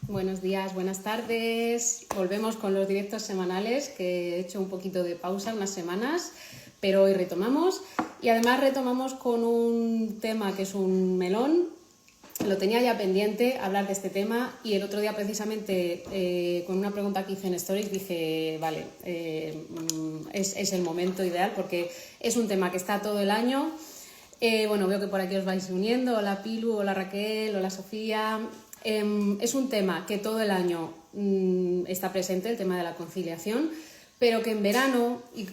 Buenos días, buenas tardes. Volvemos con los directos semanales, que he hecho un poquito de pausa, unas semanas, pero hoy retomamos. Y además retomamos con un tema que es un melón. Lo tenía ya pendiente hablar de este tema y el otro día precisamente con una pregunta que hice en Stories dije, vale, es el momento ideal porque es un tema que está todo el año. Bueno, veo que por aquí os vais uniendo. Hola Pilu, hola Raquel, hola Sofía. Es un tema que todo el año está presente, el tema de la conciliación, pero que en verano y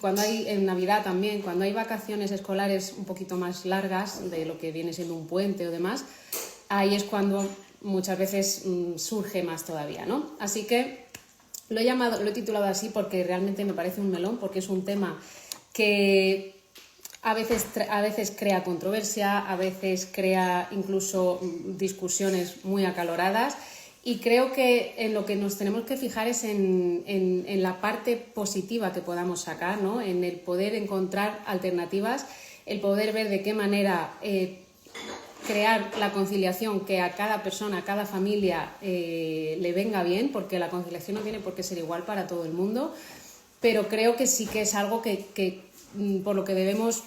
en Navidad también, cuando hay vacaciones escolares un poquito más largas de lo que viene siendo un puente o demás, ahí es cuando muchas veces surge más todavía, ¿no? Así que lo he titulado así porque realmente me parece un melón, porque es un tema que a veces crea controversia, a veces crea incluso discusiones muy acaloradas, y creo que en lo que nos tenemos que fijar es en la parte positiva que podamos sacar, ¿no? En el poder encontrar alternativas, el poder ver de qué manera crear la conciliación que a cada persona, a cada familia le venga bien, porque la conciliación no tiene por qué ser igual para todo el mundo, pero creo que sí que es algo que por lo que debemos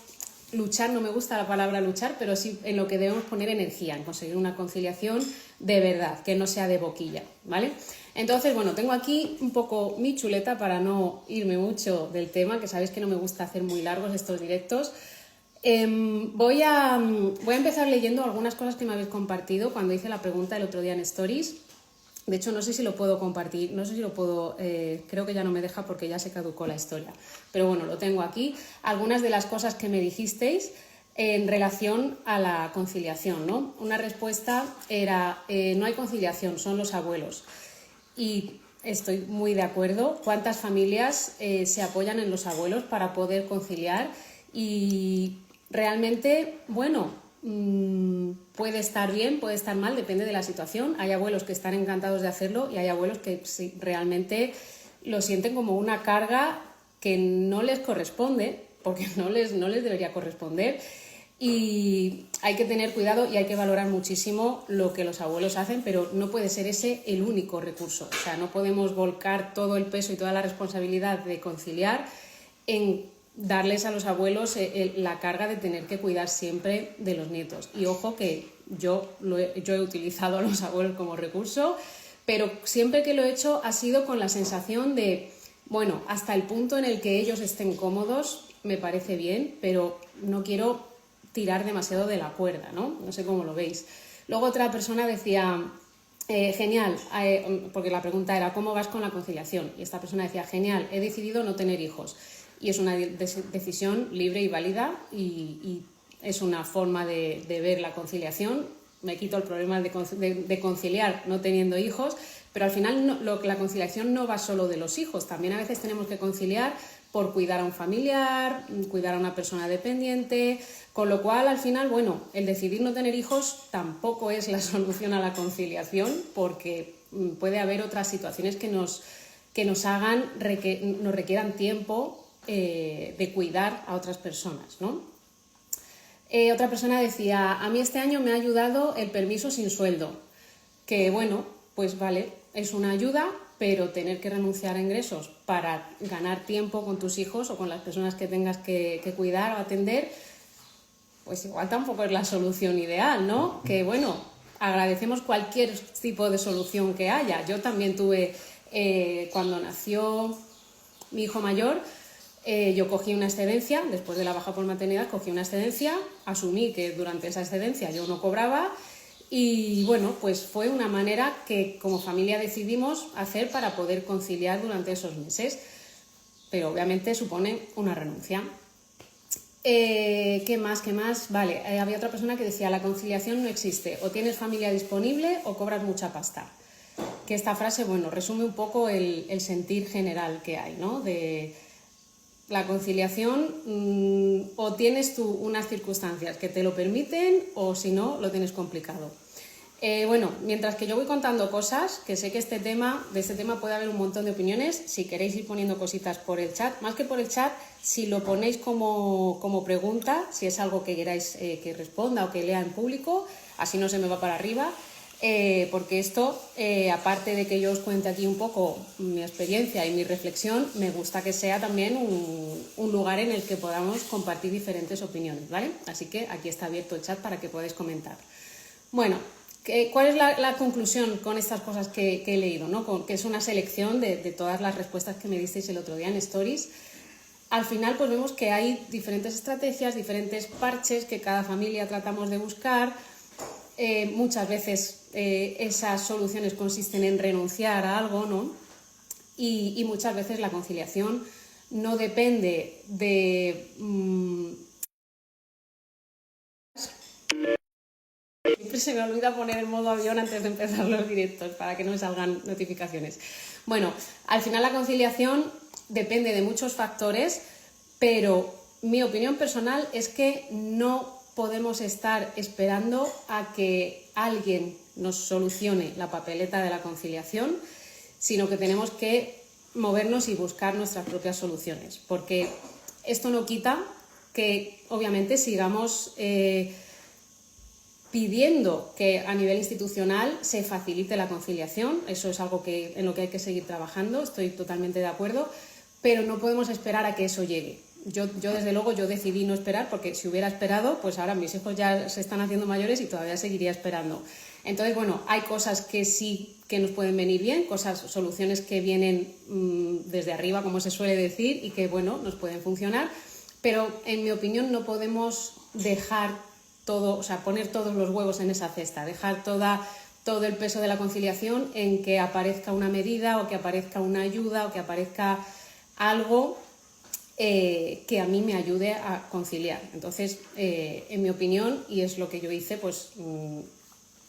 luchar. No me gusta la palabra luchar, pero sí en lo que debemos poner energía, en conseguir una conciliación de verdad, que no sea de boquilla, ¿vale? Entonces, bueno, tengo aquí un poco mi chuleta para no irme mucho del tema, que sabéis que no me gusta hacer muy largos estos directos. Voy a empezar leyendo algunas cosas que me habéis compartido cuando hice la pregunta el otro día en Stories. De hecho, no sé si lo puedo compartir, no sé si lo puedo, creo que ya no me deja porque ya se caducó la historia. Pero bueno, lo tengo aquí. Algunas de las cosas que me dijisteis en relación a la conciliación, ¿no? Una respuesta era, no hay conciliación, son los abuelos. Y estoy muy de acuerdo. ¿Cuántas familias se apoyan en los abuelos para poder conciliar? Y realmente, bueno, puede estar bien, puede estar mal, depende de la situación. Hay abuelos que están encantados de hacerlo y hay abuelos que sí, realmente lo sienten como una carga que no les corresponde, porque no les debería corresponder. Y hay que tener cuidado y hay que valorar muchísimo lo que los abuelos hacen, pero no puede ser ese el único recurso. O sea, no podemos volcar todo el peso y toda la responsabilidad de conciliar en darles a los abuelos la carga de tener que cuidar siempre de los nietos. Y ojo que yo he utilizado a los abuelos como recurso, pero siempre que lo he hecho ha sido con la sensación de, bueno, hasta el punto en el que ellos estén cómodos me parece bien, pero no quiero tirar demasiado de la cuerda, ¿no? No sé cómo lo veis. Luego otra persona decía, genial, porque la pregunta era, ¿cómo vas con la conciliación? Y esta persona decía, genial, he decidido no tener hijos. Y es una decisión libre y válida y es una forma de ver la conciliación. Me quito el problema de conciliar no teniendo hijos, pero al final la conciliación no va solo de los hijos. También a veces tenemos que conciliar por cuidar a un familiar, cuidar a una persona dependiente, con lo cual al final, bueno, el decidir no tener hijos tampoco es la solución a la conciliación, porque puede haber otras situaciones que nos requieran tiempo de cuidar a otras personas, ¿no? Otra persona decía, a mí este año me ha ayudado el permiso sin sueldo, que bueno, pues vale, es una ayuda, pero tener que renunciar a ingresos para ganar tiempo con tus hijos o con las personas que tengas que cuidar o atender, pues igual tampoco es la solución ideal, ¿no? Que bueno, agradecemos cualquier tipo de solución que haya. Yo también tuve, cuando nació mi hijo mayor, yo cogí una excedencia, después de la baja por maternidad, cogí una excedencia, asumí que durante esa excedencia yo no cobraba y bueno, pues fue una manera que como familia decidimos hacer para poder conciliar durante esos meses, pero obviamente supone una renuncia. ¿Qué más? Vale, había otra persona que decía, la conciliación no existe, o tienes familia disponible o cobras mucha pasta. Que esta frase, bueno, resume un poco el sentir general que hay, ¿no? De la conciliación, o tienes tú unas circunstancias que te lo permiten o si no, lo tienes complicado. Bueno, mientras que yo voy contando cosas, que sé que de este tema puede haber un montón de opiniones, si queréis ir poniendo cositas por el chat, más que por el chat, si lo ponéis como pregunta, si es algo que queráis que responda o que lea en público, así no se me va para arriba. porque esto, aparte de que yo os cuente aquí un poco mi experiencia y mi reflexión, me gusta que sea también un lugar en el que podamos compartir diferentes opiniones, ¿vale? Así que aquí está abierto el chat para que podáis comentar. Bueno, ¿cuál es la conclusión con estas cosas que he leído, ¿no? Que es una selección de todas las respuestas que me disteis el otro día en Stories. Al final, pues vemos que hay diferentes estrategias, diferentes parches que cada familia tratamos de buscar. Muchas veces esas soluciones consisten en renunciar a algo, ¿no? Y muchas veces la conciliación no depende de... Siempre se me olvida poner el modo avión antes de empezar los directos para que no me salgan notificaciones. Bueno, al final la conciliación depende de muchos factores, pero mi opinión personal es que no podemos estar esperando a que alguien nos solucione la papeleta de la conciliación, sino que tenemos que movernos y buscar nuestras propias soluciones, porque esto no quita que obviamente sigamos pidiendo que a nivel institucional se facilite la conciliación. Eso es algo en lo que hay que seguir trabajando, estoy totalmente de acuerdo, pero no podemos esperar a que eso llegue. Yo desde luego, yo decidí no esperar, porque si hubiera esperado, pues ahora mis hijos ya se están haciendo mayores y todavía seguiría esperando. Entonces, bueno, hay cosas que sí que nos pueden venir bien, soluciones que vienen desde arriba, como se suele decir, y que, bueno, nos pueden funcionar, pero en mi opinión no podemos dejar todo, o sea, poner todos los huevos en esa cesta, dejar todo el peso de la conciliación en que aparezca una medida o que aparezca una ayuda o que aparezca algo que a mí me ayude a conciliar. Entonces, en mi opinión, y es lo que yo hice, pues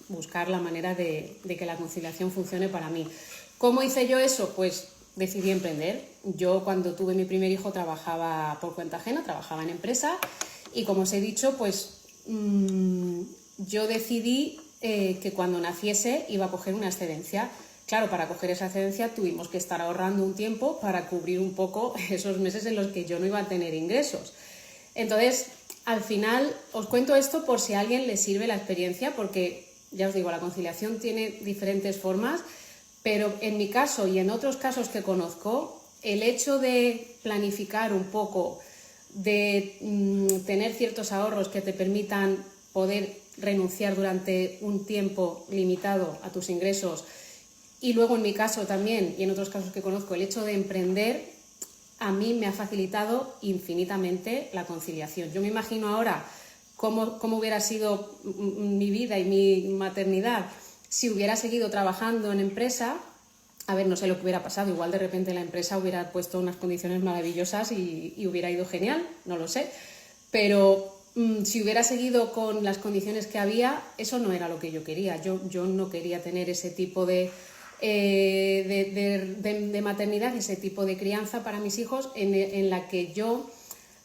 buscar la manera de que la conciliación funcione para mí. ¿Cómo hice yo eso? Pues decidí emprender. Yo cuando tuve mi primer hijo trabajaba por cuenta ajena, trabajaba en empresa y como os he dicho, pues yo decidí que cuando naciese iba a coger una excedencia. Claro, para coger esa excedencia tuvimos que estar ahorrando un tiempo para cubrir un poco esos meses en los que yo no iba a tener ingresos. Entonces, al final, os cuento esto por si a alguien le sirve la experiencia, porque ya os digo, la conciliación tiene diferentes formas, pero en mi caso y en otros casos que conozco, el hecho de planificar un poco, de tener ciertos ahorros que te permitan poder renunciar durante un tiempo limitado a tus ingresos, y luego en mi caso también, y en otros casos que conozco, el hecho de emprender, a mí me ha facilitado infinitamente la conciliación. Yo me imagino ahora cómo hubiera sido mi vida y mi maternidad si hubiera seguido trabajando en empresa. A ver, no sé lo que hubiera pasado, igual de repente la empresa hubiera puesto unas condiciones maravillosas y hubiera ido genial, no lo sé, pero si hubiera seguido con las condiciones que había, eso no era lo que yo quería. Yo no quería tener ese tipo de maternidad, ese tipo de crianza para mis hijos en la que yo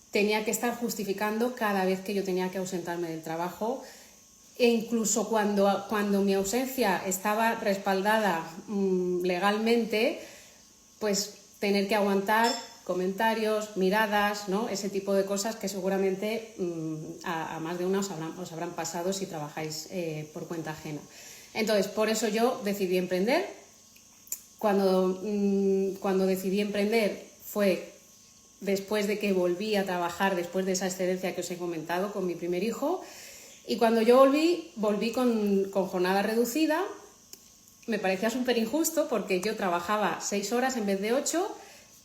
tenía que estar justificando cada vez que yo tenía que ausentarme del trabajo, e incluso cuando mi ausencia estaba respaldada legalmente, pues tener que aguantar comentarios, miradas, ¿no? Ese tipo de cosas que seguramente a más de una os habrán pasado si trabajáis por cuenta ajena. Entonces, por eso yo decidí emprender. Cuando decidí emprender fue después de que volví a trabajar, después de esa excedencia que os he comentado con mi primer hijo. Y cuando yo volví con jornada reducida. Me parecía súper injusto porque yo trabajaba 6 horas en vez de 8.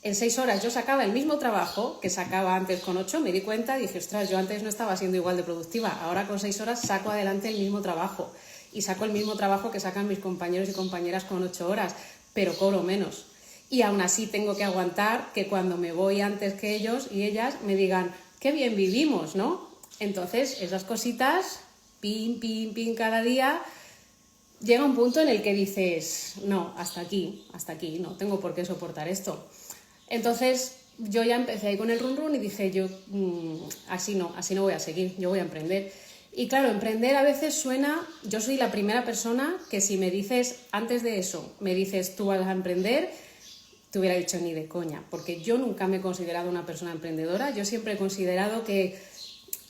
En 6 horas yo sacaba el mismo trabajo que sacaba antes con 8. Me di cuenta y dije, ostras, yo antes no estaba siendo igual de productiva. Ahora con 6 horas saco adelante el mismo trabajo. Y saco el mismo trabajo que sacan mis compañeros y compañeras con 8 horas. Pero cobro menos. Y aún así tengo que aguantar que cuando me voy antes que ellos y ellas me digan, qué bien vivimos, ¿no? Entonces, esas cositas, pin, cada día, llega un punto en el que dices, no, hasta aquí, no tengo por qué soportar esto. Entonces, yo ya empecé ahí con el run y dije, yo así no voy a seguir, yo voy a emprender. Y claro, emprender a veces suena, yo soy la primera persona que si me dices, antes de eso, me dices tú vas a emprender, te hubiera dicho ni de coña, porque yo nunca me he considerado una persona emprendedora. Yo siempre he considerado que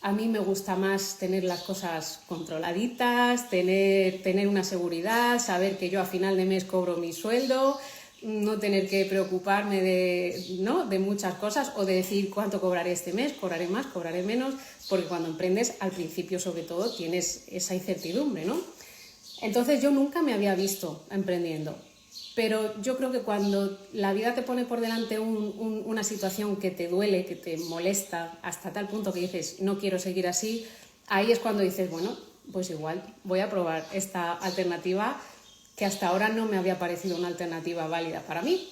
A mí me gusta más tener las cosas controladitas, tener una seguridad, saber que yo a final de mes cobro mi sueldo, no tener que preocuparme de muchas cosas o de decir cuánto cobraré este mes, cobraré más, cobraré menos, porque cuando emprendes, al principio sobre todo, tienes esa incertidumbre, ¿no? Entonces yo nunca me había visto emprendiendo, pero yo creo que cuando la vida te pone por delante una situación que te duele, que te molesta, hasta tal punto que dices, no quiero seguir así, ahí es cuando dices, bueno, pues igual voy a probar esta alternativa que hasta ahora no me había parecido una alternativa válida para mí.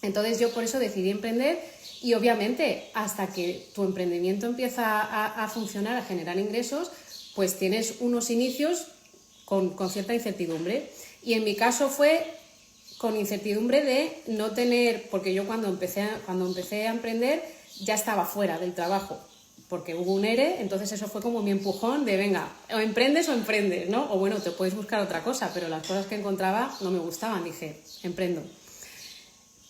Entonces yo por eso decidí emprender y obviamente hasta que tu emprendimiento empieza a funcionar, a generar ingresos, pues tienes unos inicios con cierta incertidumbre. Y en mi caso fue con incertidumbre de no tener, porque yo cuando empecé a emprender ya estaba fuera del trabajo, porque hubo un ERE, entonces eso fue como mi empujón de venga, o emprendes, ¿no? O bueno, te puedes buscar otra cosa, pero las cosas que encontraba no me gustaban, dije, emprendo.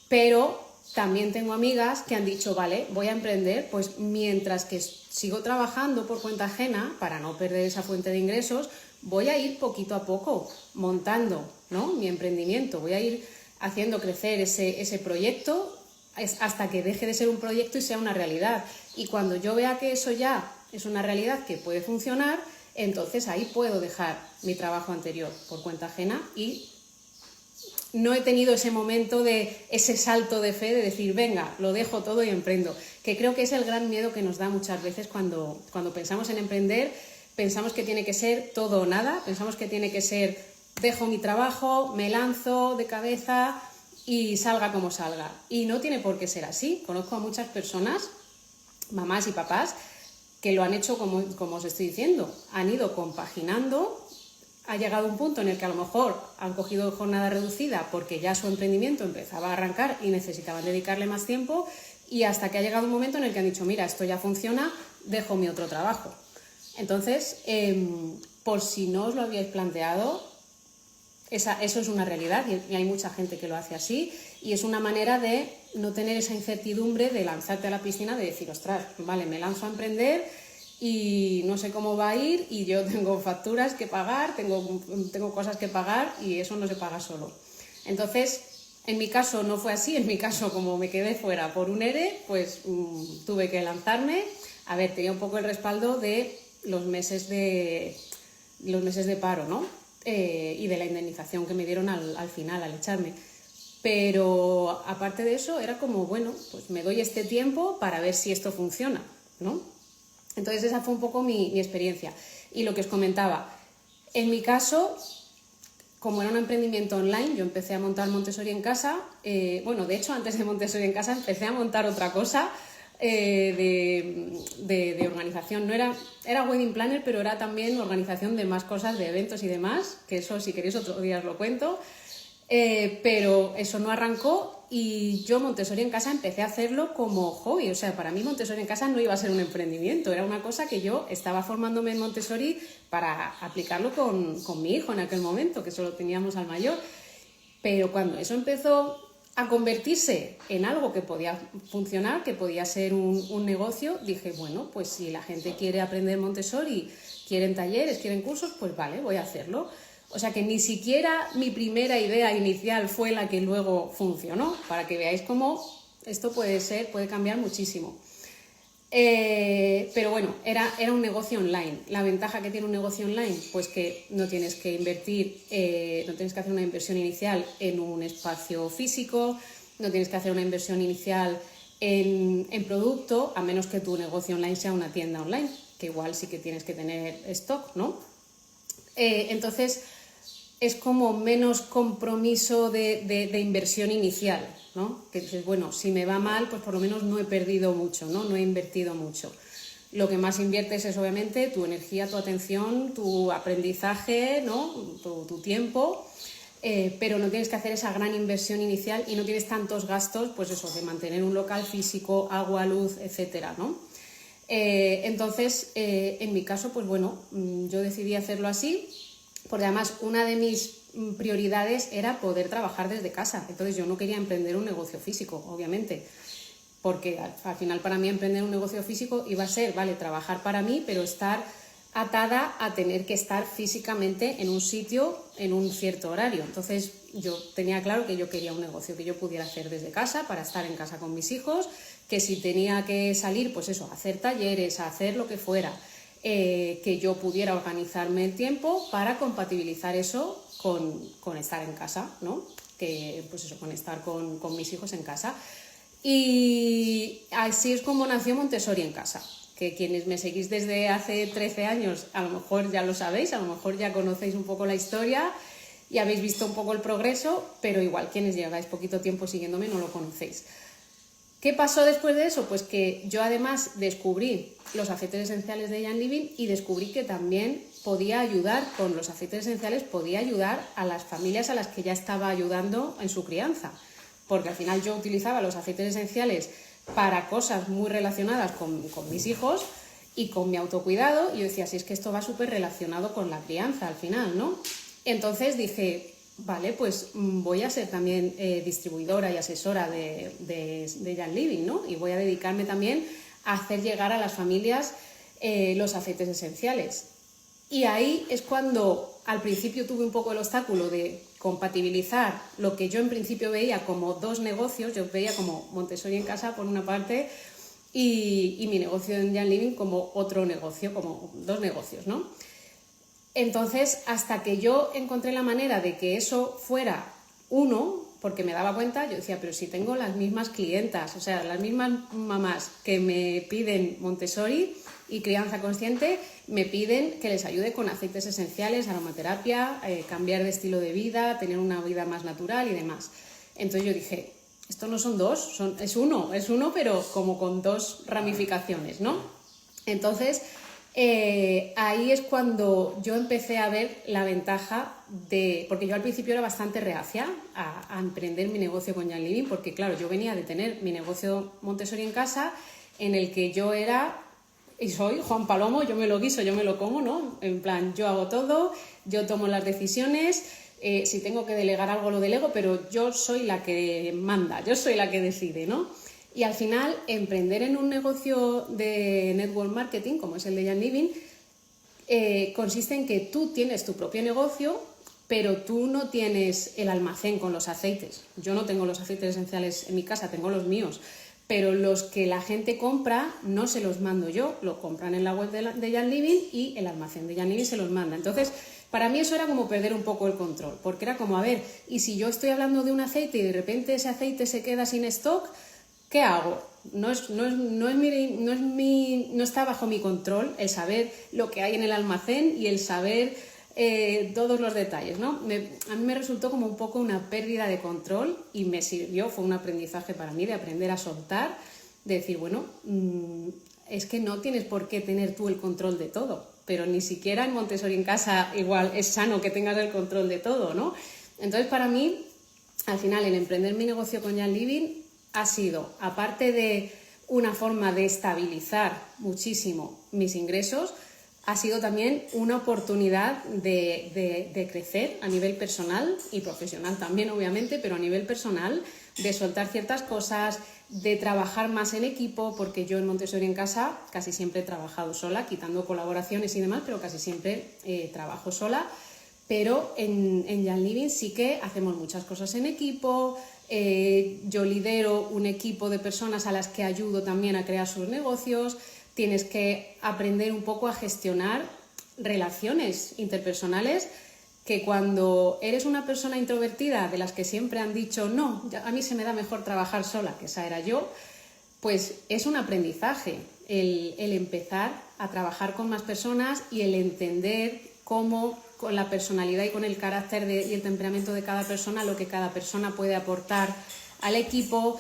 Pero también tengo amigas que han dicho, vale, voy a emprender, pues mientras que sigo trabajando por cuenta ajena, para no perder esa fuente de ingresos, voy a ir poquito a poco montando, ¿no?, mi emprendimiento, voy a ir haciendo crecer ese proyecto hasta que deje de ser un proyecto y sea una realidad. Y cuando yo vea que eso ya es una realidad que puede funcionar, entonces ahí puedo dejar mi trabajo anterior por cuenta ajena y no he tenido ese momento de ese salto de fe de decir, venga, lo dejo todo y emprendo, que creo que es el gran miedo que nos da muchas veces cuando pensamos en emprender. Pensamos que tiene que ser todo o nada, pensamos que tiene que ser, dejo mi trabajo, me lanzo de cabeza y salga como salga. Y no tiene por qué ser así. Conozco a muchas personas, mamás y papás, que lo han hecho como os estoy diciendo. Han ido compaginando, ha llegado un punto en el que a lo mejor han cogido jornada reducida porque ya su emprendimiento empezaba a arrancar y necesitaban dedicarle más tiempo, y hasta que ha llegado un momento en el que han dicho, mira, esto ya funciona, dejo mi otro trabajo. Entonces, por si no os lo habíais planteado, eso es una realidad y hay mucha gente que lo hace así, y es una manera de no tener esa incertidumbre de lanzarte a la piscina, de decir, ostras, vale, me lanzo a emprender y no sé cómo va a ir y yo tengo facturas que pagar, tengo cosas que pagar y eso no se paga solo. Entonces, en mi caso no fue así, en mi caso como me quedé fuera por un ERE, pues tuve que lanzarme. A ver, tenía un poco el respaldo de los meses de paro, ¿no? Y de la indemnización que me dieron al final, al echarme. Pero aparte de eso, era como, bueno, pues me doy este tiempo para ver si esto funciona, ¿no? Entonces esa fue un poco mi experiencia. Y lo que os comentaba, en mi caso, como era un emprendimiento online, yo empecé a montar Montessori en casa. Bueno, de hecho, antes de Montessori en casa empecé a montar otra cosa, de organización. No era wedding planner, pero era también organización de más cosas, de eventos y demás, que eso si queréis otro día os lo cuento. Pero eso no arrancó y yo Montessori en casa empecé a hacerlo como hobby. O sea, para mí Montessori en casa no iba a ser un emprendimiento, era una cosa que yo estaba formándome en Montessori para aplicarlo con mi hijo en aquel momento, que solo teníamos al mayor. Pero cuando eso empezó a convertirse en algo que podía funcionar, que podía ser un negocio, dije, bueno, pues si la gente quiere aprender Montessori, quieren talleres, quieren cursos, pues vale, voy a hacerlo. O sea que ni siquiera mi primera idea inicial fue la que luego funcionó, para que veáis cómo esto puede cambiar muchísimo. Pero bueno, era un negocio online. La ventaja que tiene un negocio online, pues que no tienes que invertir, no tienes que hacer una inversión inicial en un espacio físico, no tienes que hacer una inversión inicial en producto, a menos que tu negocio online sea una tienda online, que igual sí que tienes que tener stock, ¿no? Entonces es como menos compromiso de inversión inicial, ¿no? Que dices, bueno, si me va mal, pues por lo menos no he perdido mucho, ¿no? No he invertido mucho. Lo que más inviertes es obviamente tu energía, tu atención, tu aprendizaje, ¿no? Tu tiempo, pero no tienes que hacer esa gran inversión inicial y no tienes tantos gastos, pues eso, de mantener un local físico, agua, luz, etcétera, ¿no? Entonces, en mi caso, pues bueno, yo decidí hacerlo así, porque además una de mis prioridades era poder trabajar desde casa. Entonces yo no quería emprender un negocio físico, obviamente, porque al final para mí emprender un negocio físico iba a ser, vale, trabajar para mí, pero estar atada a tener que estar físicamente en un sitio en un cierto horario. Entonces yo tenía claro que yo quería un negocio que yo pudiera hacer desde casa para estar en casa con mis hijos, que si tenía que salir, pues eso, a hacer talleres, a hacer lo que fuera, que yo pudiera organizarme el tiempo para compatibilizar eso con estar en casa, ¿no? Que, pues eso, con estar con mis hijos en casa. Y así es como nació Montessori en casa, que quienes me seguís desde hace 13 años a lo mejor ya lo sabéis, a lo mejor ya conocéis un poco la historia y habéis visto un poco el progreso, pero igual quienes lleváis poquito tiempo siguiéndome no lo conocéis. ¿Qué pasó después de eso? Pues que yo además descubrí los aceites esenciales de Young Living y descubrí que también podía ayudar con los aceites esenciales, podía ayudar a las familias a las que ya estaba ayudando en su crianza, porque al final yo utilizaba los aceites esenciales para cosas muy relacionadas con mis hijos y con mi autocuidado, y yo decía, si es que esto va súper relacionado con la crianza al final, ¿no? Entonces dije, vale, pues voy a ser también distribuidora y asesora de Young Living, ¿no? Y voy a dedicarme también a hacer llegar a las familias los aceites esenciales. Y ahí es cuando al principio tuve un poco el obstáculo de compatibilizar lo que yo en principio veía como dos negocios. Yo veía como Montessori en casa por una parte y mi negocio en Young Living como otro negocio, como dos negocios, ¿no? Entonces, hasta que yo encontré la manera de que eso fuera uno, porque me daba cuenta, yo decía, pero si tengo las mismas clientas, o sea, las mismas mamás que me piden Montessori y crianza consciente, me piden que les ayude con aceites esenciales, aromaterapia, cambiar de estilo de vida, tener una vida más natural y demás. Entonces yo dije, esto no son dos, es uno, pero como con dos ramificaciones, ¿no? Entonces, ahí es cuando yo empecé a ver la ventaja porque yo al principio era bastante reacia a emprender mi negocio con Young Living, porque claro, yo venía de tener mi negocio Montessori en casa, en el que yo era y soy Juan Palomo, yo me lo guiso, yo me lo como, ¿no? En plan, yo hago todo, yo tomo las decisiones, si tengo que delegar algo lo delego, pero yo soy la que manda, yo soy la que decide, ¿no? Y al final, emprender en un negocio de network marketing, como es el de Young Living, consiste en que tú tienes tu propio negocio, pero tú no tienes el almacén con los aceites. Yo no tengo los aceites esenciales en mi casa, tengo los míos, pero los que la gente compra no se los mando yo, lo compran en la web de Young Living y el almacén de Young Living se los manda. Entonces, para mí eso era como perder un poco el control, porque era como, a ver, y si yo estoy hablando de un aceite y de repente ese aceite se queda sin stock, ¿qué hago? No está bajo mi control el saber lo que hay en el almacén y el saber todos los detalles, ¿no? A mí me resultó como un poco una pérdida de control y me sirvió, fue un aprendizaje para mí de aprender a soltar, de decir, bueno, es que no tienes por qué tener tú el control de todo, pero ni siquiera en Montessori en casa igual es sano que tengas el control de todo, ¿no? Entonces, para mí, al final, el emprender mi negocio con Young Living ha sido, aparte de una forma de estabilizar muchísimo mis ingresos, ha sido también una oportunidad de crecer a nivel personal y profesional también, obviamente, pero a nivel personal, de soltar ciertas cosas, de trabajar más en equipo, porque yo en Montessori en casa casi siempre he trabajado sola, quitando colaboraciones y demás, pero casi siempre trabajo sola. Pero en Young Living sí que hacemos muchas cosas en equipo. Yo lidero un equipo de personas a las que ayudo también a crear sus negocios. Tienes que aprender un poco a gestionar relaciones interpersonales, que cuando eres una persona introvertida, de las que siempre han dicho, no, a mí se me da mejor trabajar sola, que esa era yo, pues es un aprendizaje el empezar a trabajar con más personas y el entender cómo con la personalidad y con el carácter y el temperamento de cada persona, lo que cada persona puede aportar al equipo,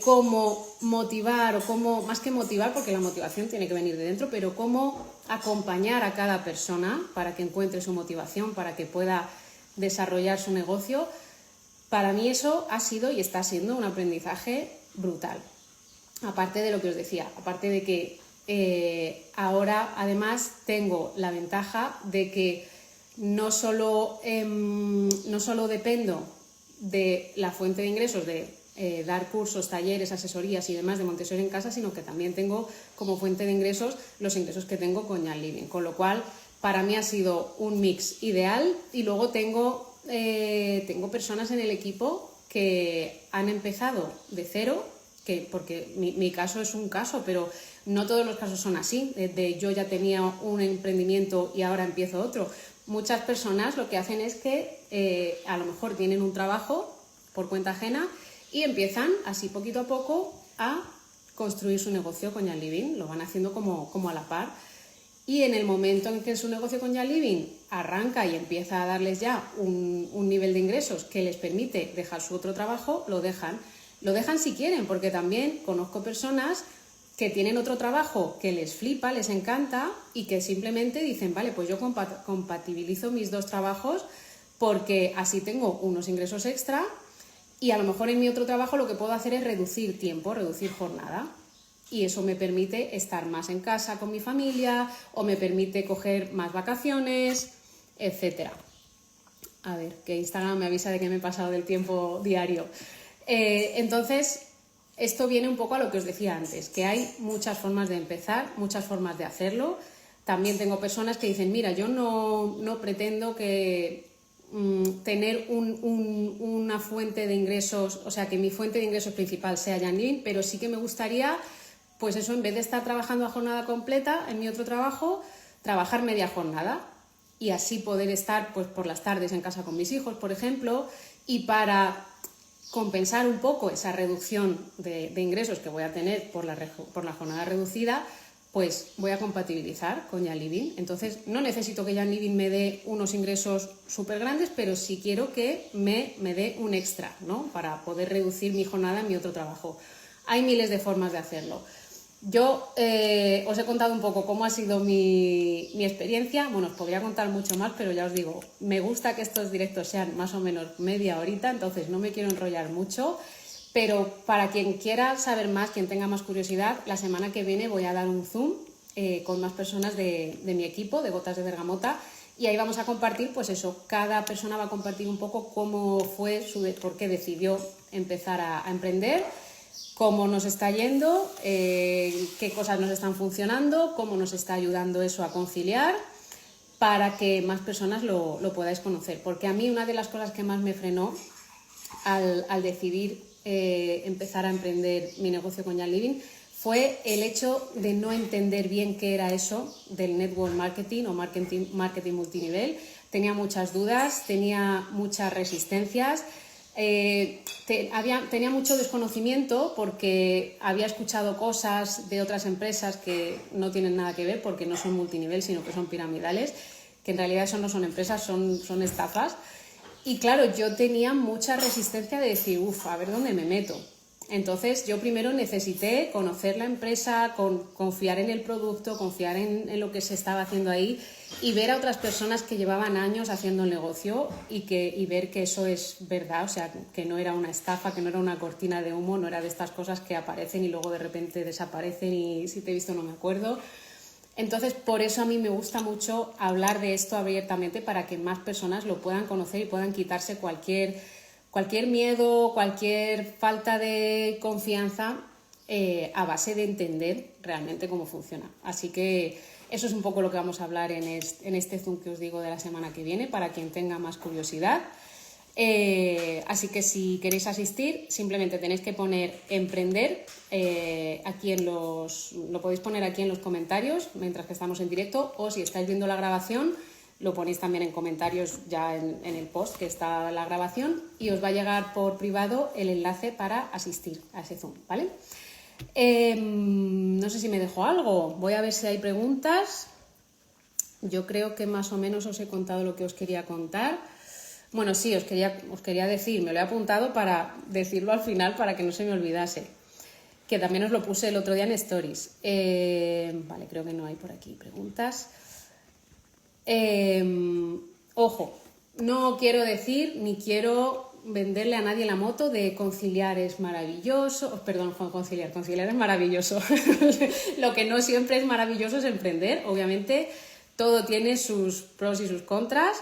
cómo motivar o cómo, más que motivar, porque la motivación tiene que venir de dentro, pero cómo acompañar a cada persona para que encuentre su motivación, para que pueda desarrollar su negocio. Para mí eso ha sido y está siendo un aprendizaje brutal. Aparte de lo que os decía, aparte de que ahora además tengo la ventaja de que no solo dependo de la fuente de ingresos de dar cursos, talleres, asesorías y demás de Montessori en casa, sino que también tengo como fuente de ingresos los ingresos que tengo con Young Living, con lo cual para mí ha sido un mix ideal. Y luego tengo personas en el equipo que han empezado de cero, porque mi caso es un caso, pero no todos los casos son así, de yo ya tenía un emprendimiento y ahora empiezo otro. Muchas personas lo que hacen es que a lo mejor tienen un trabajo por cuenta ajena y empiezan así poquito a poco a construir su negocio con Young Living, lo van haciendo como a la par. Y en el momento en que su negocio con Young Living arranca y empieza a darles ya un nivel de ingresos que les permite dejar su otro trabajo, lo dejan. Lo dejan si quieren, porque también conozco personas que tienen otro trabajo que les flipa, les encanta y que simplemente dicen, vale, pues yo compatibilizo mis dos trabajos porque así tengo unos ingresos extra y a lo mejor en mi otro trabajo lo que puedo hacer es reducir tiempo, reducir jornada. Y eso me permite estar más en casa con mi familia o me permite coger más vacaciones, etc. A ver, que Instagram me avisa de que me he pasado del tiempo diario. Entonces, esto viene un poco a lo que os decía antes, que hay muchas formas de empezar, muchas formas de hacerlo. También tengo personas que dicen, mira, yo no pretendo tener una fuente de ingresos, o sea, que mi fuente de ingresos principal sea Young Living, pero sí que me gustaría, pues eso, en vez de estar trabajando a jornada completa en mi otro trabajo, trabajar media jornada y así poder estar pues por las tardes en casa con mis hijos, por ejemplo, y para compensar un poco esa reducción de ingresos que voy a tener por la jornada reducida, pues voy a compatibilizar con Young Living. Entonces no necesito que Young Living me dé unos ingresos súper grandes, pero sí quiero que me dé un extra, ¿no? Para poder reducir mi jornada en mi otro trabajo. Hay miles de formas de hacerlo. Yo os he contado un poco cómo ha sido mi experiencia. Bueno, os podría contar mucho más, pero ya os digo, me gusta que estos directos sean más o menos media horita, entonces no me quiero enrollar mucho. Pero para quien quiera saber más, quien tenga más curiosidad, la semana que viene voy a dar un Zoom con más personas de mi equipo, de Gotas de Bergamota, y ahí vamos a compartir, pues eso, cada persona va a compartir un poco cómo fue, por qué decidió empezar a emprender, cómo nos está yendo, qué cosas nos están funcionando, cómo nos está ayudando eso a conciliar, para que más personas lo podáis conocer. Porque a mí una de las cosas que más me frenó al decidir empezar a emprender mi negocio con Young Living fue el hecho de no entender bien qué era eso del network marketing o marketing multinivel. Tenía muchas dudas, tenía muchas resistencias. Tenía mucho desconocimiento porque había escuchado cosas de otras empresas que no tienen nada que ver porque no son multinivel, sino que son piramidales, que en realidad eso no son empresas, son estafas. Y claro, yo tenía mucha resistencia de decir, a ver dónde me meto. Entonces yo primero necesité conocer la empresa, confiar en el producto, confiar en lo que se estaba haciendo ahí y ver a otras personas que llevaban años haciendo el negocio y ver que eso es verdad, o sea, que no era una estafa, que no era una cortina de humo, no era de estas cosas que aparecen y luego de repente desaparecen y si te he visto no me acuerdo. Entonces, por eso a mí me gusta mucho hablar de esto abiertamente para que más personas lo puedan conocer y puedan quitarse cualquier miedo, cualquier falta de confianza a base de entender realmente cómo funciona. Así que eso es un poco lo que vamos a hablar en este Zoom que os digo de la semana que viene, para quien tenga más curiosidad. Así que si queréis asistir, simplemente tenéis que poner emprender, lo podéis poner aquí en los comentarios mientras que estamos en directo, o si estáis viendo la grabación, lo ponéis también en comentarios ya en el post que está la grabación y os va a llegar por privado el enlace para asistir a ese Zoom, ¿vale? No sé si me dejo algo, voy a ver si hay preguntas. Yo creo que más o menos os he contado lo que os quería contar. Bueno, sí, os quería decir, me lo he apuntado para decirlo al final para que no se me olvidase, que también os lo puse el otro día en Stories. Vale, creo que no hay por aquí preguntas. Ojo, no quiero decir ni quiero venderle a nadie la moto de conciliar es maravilloso, conciliar es maravilloso. Lo que no siempre es maravilloso es emprender. Obviamente todo tiene sus pros y sus contras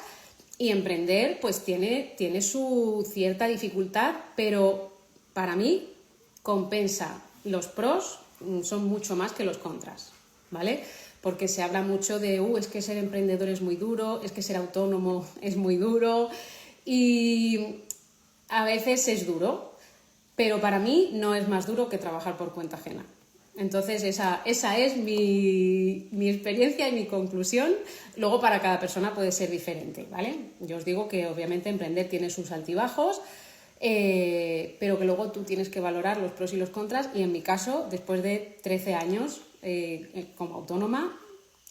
y emprender pues tiene su cierta dificultad, pero para mí, compensa. Los pros son mucho más que los contras, ¿vale? Porque se habla mucho de, es que ser emprendedor es muy duro, es que ser autónomo es muy duro, y a veces es duro, pero para mí no es más duro que trabajar por cuenta ajena. Entonces esa es mi experiencia y mi conclusión. Luego para cada persona puede ser diferente, ¿vale? Yo os digo que obviamente emprender tiene sus altibajos, pero que luego tú tienes que valorar los pros y los contras, y en mi caso, después de 13 años como autónoma,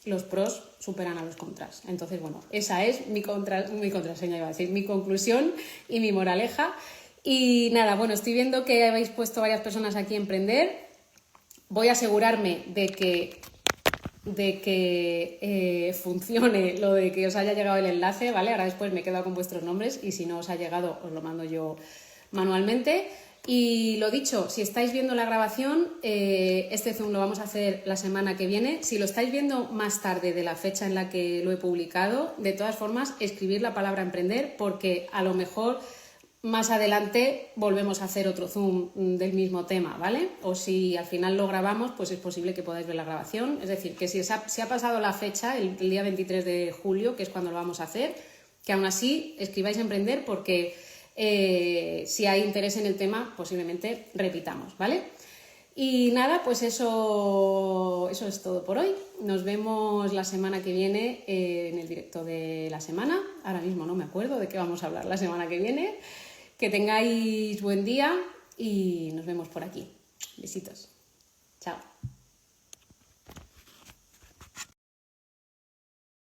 los pros superan a los contras. Entonces, bueno, esa es mi contraseña, iba a decir, mi conclusión y mi moraleja. Y nada, bueno, estoy viendo que habéis puesto varias personas aquí a emprender. Voy a asegurarme de que funcione lo de que os haya llegado el enlace, ¿vale? Ahora después me he quedado con vuestros nombres y si no os ha llegado os lo mando yo manualmente. Y lo dicho, si estáis viendo la grabación, este Zoom lo vamos a hacer la semana que viene. Si lo estáis viendo más tarde de la fecha en la que lo he publicado, de todas formas, escribir la palabra emprender, porque a lo mejor más adelante volvemos a hacer otro Zoom del mismo tema, ¿vale? O si al final lo grabamos, pues es posible que podáis ver la grabación. Es decir, que si ha pasado la fecha, el día 23 de julio, que es cuando lo vamos a hacer, que aún así escribáis emprender, porque si hay interés en el tema, posiblemente repitamos, ¿vale? Y nada, pues eso es todo por hoy. Nos vemos la semana que viene en el directo de la semana. Ahora mismo no me acuerdo de qué vamos a hablar la semana que viene. Que tengáis buen día y nos vemos por aquí. Besitos. Chao.